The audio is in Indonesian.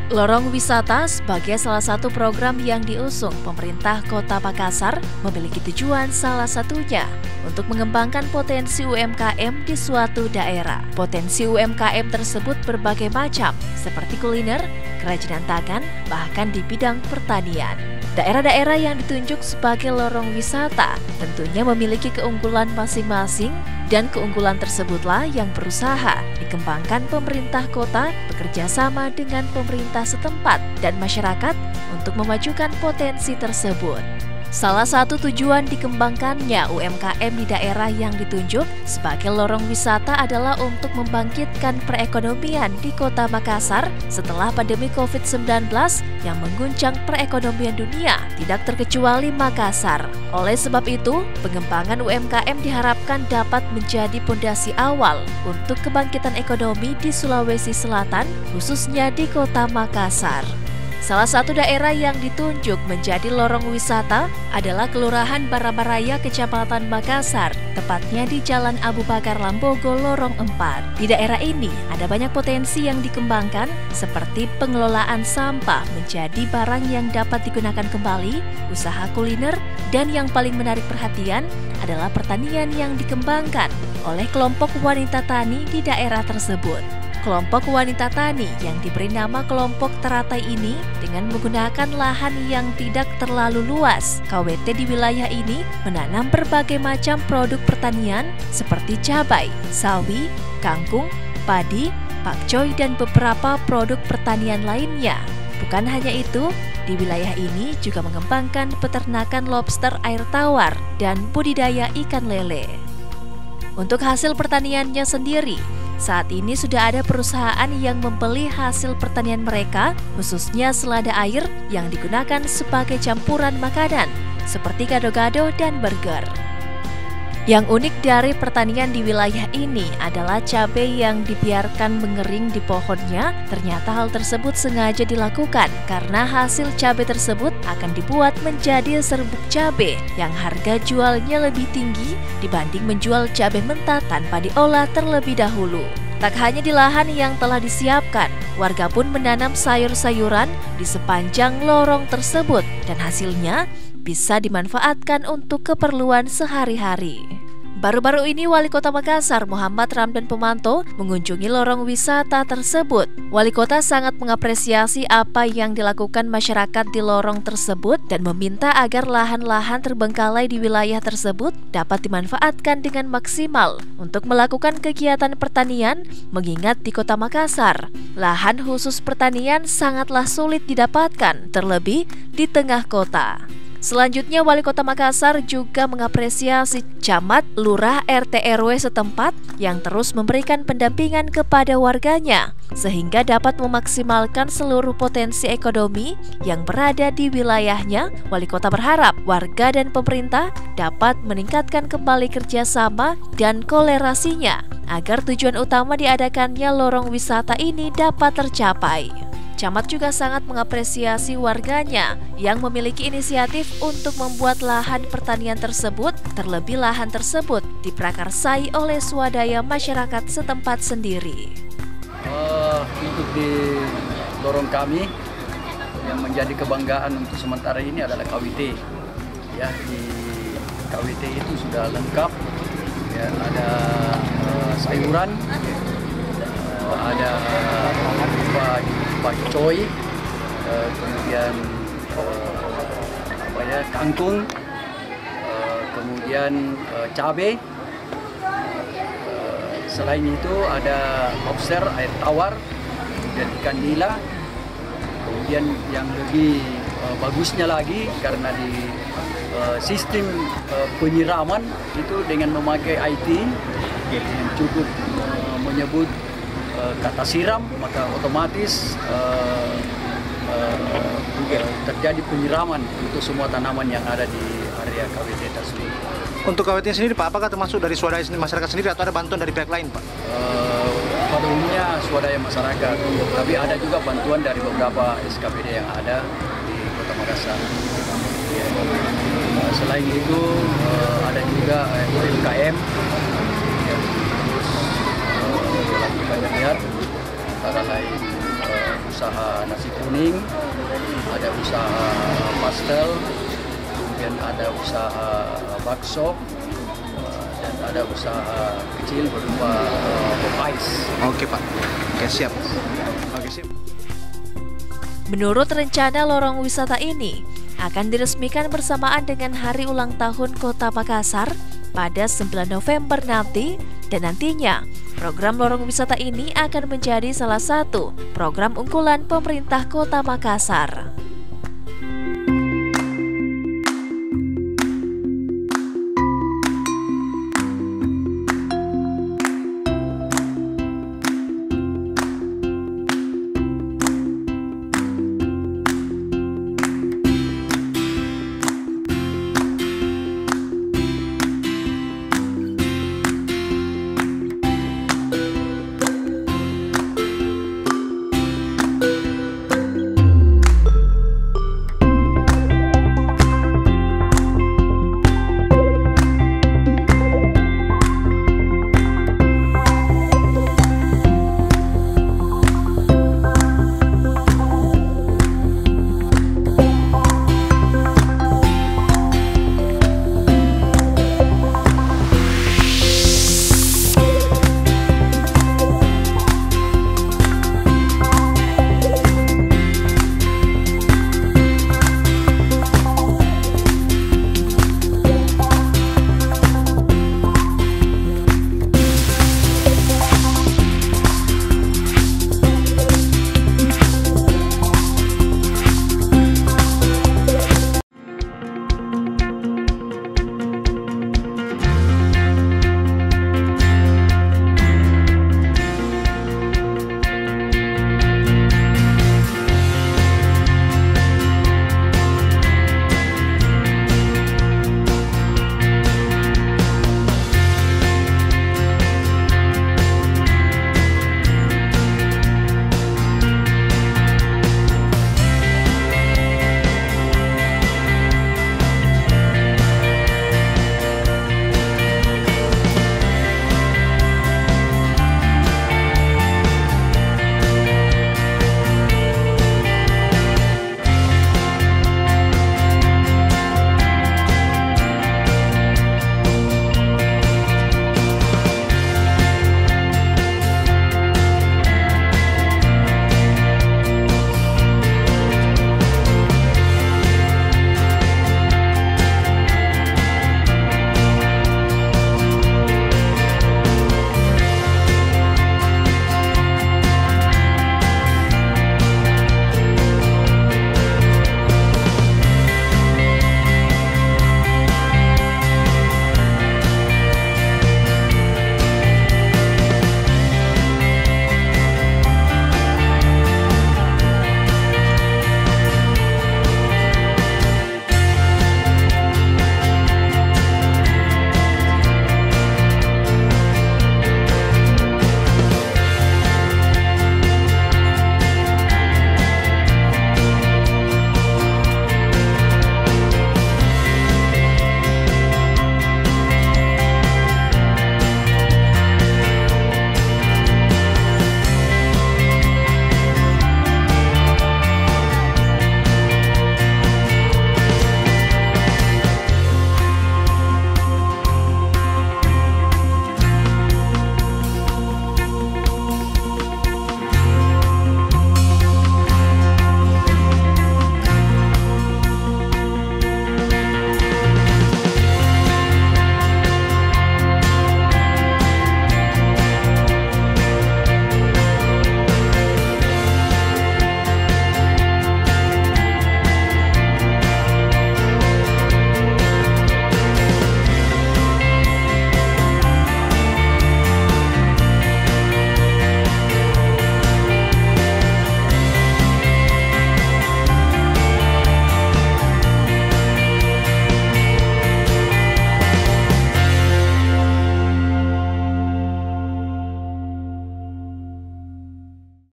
Lorong wisata sebagai salah satu program yang diusung pemerintah Kota Makassar memiliki tujuan salah satunya untuk mengembangkan potensi UMKM di suatu daerah. Potensi UMKM tersebut berbagai macam, seperti kuliner, kerajinan tangan, bahkan di bidang pertanian. Daerah-daerah yang ditunjuk sebagai lorong wisata tentunya memiliki keunggulan masing-masing, dan keunggulan tersebutlah yang berusaha dikembangkan pemerintah kota bekerja sama dengan pemerintah setempat dan masyarakat untuk memajukan potensi tersebut. Salah satu tujuan dikembangkannya UMKM di daerah yang ditunjuk sebagai lorong wisata adalah untuk membangkitkan perekonomian di Kota Makassar setelah pandemi COVID-19 yang mengguncang perekonomian dunia, tidak terkecuali Makassar. Oleh sebab itu, pengembangan UMKM diharapkan dapat menjadi pondasi awal untuk kebangkitan ekonomi di Sulawesi Selatan, khususnya di Kota Makassar. Salah satu daerah yang ditunjuk menjadi lorong wisata adalah Kelurahan Barabaraya, Kecamatan Makassar, tepatnya di Jalan Abu Bakar Lambogo, Lorong 4. Di daerah ini ada banyak potensi yang dikembangkan, seperti pengelolaan sampah menjadi barang yang dapat digunakan kembali, usaha kuliner, dan yang paling menarik perhatian adalah pertanian yang dikembangkan oleh kelompok wanita tani di daerah tersebut. Kelompok wanita tani yang diberi nama kelompok teratai ini dengan menggunakan lahan yang tidak terlalu luas. KWT di wilayah ini menanam berbagai macam produk pertanian seperti cabai, sawi, kangkung, padi, pakcoy, dan beberapa produk pertanian lainnya. Bukan hanya itu, di wilayah ini juga mengembangkan peternakan lobster air tawar dan budidaya ikan lele. Untuk hasil pertaniannya sendiri, saat ini sudah ada perusahaan yang membeli hasil pertanian mereka, khususnya selada air yang digunakan sebagai campuran makanan, seperti gado-gado dan burger. Yang unik dari pertanian di wilayah ini adalah cabai yang dibiarkan mengering di pohonnya. Ternyata hal tersebut sengaja dilakukan karena hasil cabai tersebut akan dibuat menjadi serbuk cabai yang harga jualnya lebih tinggi dibanding menjual cabai mentah tanpa diolah terlebih dahulu. Tak hanya di lahan yang telah disiapkan, warga pun menanam sayur-sayuran di sepanjang lorong tersebut dan hasilnya bisa dimanfaatkan untuk keperluan sehari-hari. Baru-baru ini Wali Kota Makassar Muhammad Ramdan Pemanto mengunjungi lorong wisata tersebut. Wali Kota sangat mengapresiasi apa yang dilakukan masyarakat di lorong tersebut dan meminta agar lahan-lahan terbengkalai di wilayah tersebut dapat dimanfaatkan dengan maksimal untuk melakukan kegiatan pertanian, mengingat di Kota Makassar, lahan khusus pertanian sangatlah sulit didapatkan, terlebih di tengah kota. Selanjutnya, Wali Kota Makassar juga mengapresiasi camat, lurah, RT RW setempat yang terus memberikan pendampingan kepada warganya sehingga dapat memaksimalkan seluruh potensi ekonomi yang berada di wilayahnya. Wali Kota berharap warga dan pemerintah dapat meningkatkan kembali kerjasama dan kolerasinya agar tujuan utama diadakannya lorong wisata ini dapat tercapai. Camat juga sangat mengapresiasi warganya yang memiliki inisiatif untuk membuat lahan pertanian tersebut, terlebih lahan tersebut diprakarsai oleh swadaya masyarakat setempat sendiri. Untuk di lorong kami yang menjadi kebanggaan untuk sementara ini adalah KWT. Ya, di KWT itu sudah lengkap. Ya, ada sayuran, ada pakcoy, kemudian kangkung, kemudian cabai. Selain itu ada lobster air tawar, kemudian ikan nila. Kemudian yang lebih bagusnya lagi karena di sistem penyiraman itu dengan memakai IT yang cukup menyebut kata siram, maka otomatis terjadi penyiraman untuk semua tanaman yang ada di area KWT tersebut. Untuk KWT sendiri Pak, apakah termasuk dari swadaya masyarakat sendiri atau ada bantuan dari pihak lain Pak? Pada umumnya swadaya masyarakat, tapi ada juga bantuan dari beberapa SKPD yang ada di Kota Makassar. Ya. Selain itu ada juga UMKM, ya, terus melakukan antara lain usaha usaha nasi kuning, ada usaha pastel, kemudian ada usaha bakso, dan ada usaha kecil berupa pais. Oke Pak, oke siap. Oke siap. Menurut rencana lorong wisata ini akan diresmikan bersamaan dengan Hari Ulang Tahun Kota Makassar pada 9 November nanti, dan nantinya program lorong wisata ini akan menjadi salah satu program unggulan pemerintah Kota Makassar.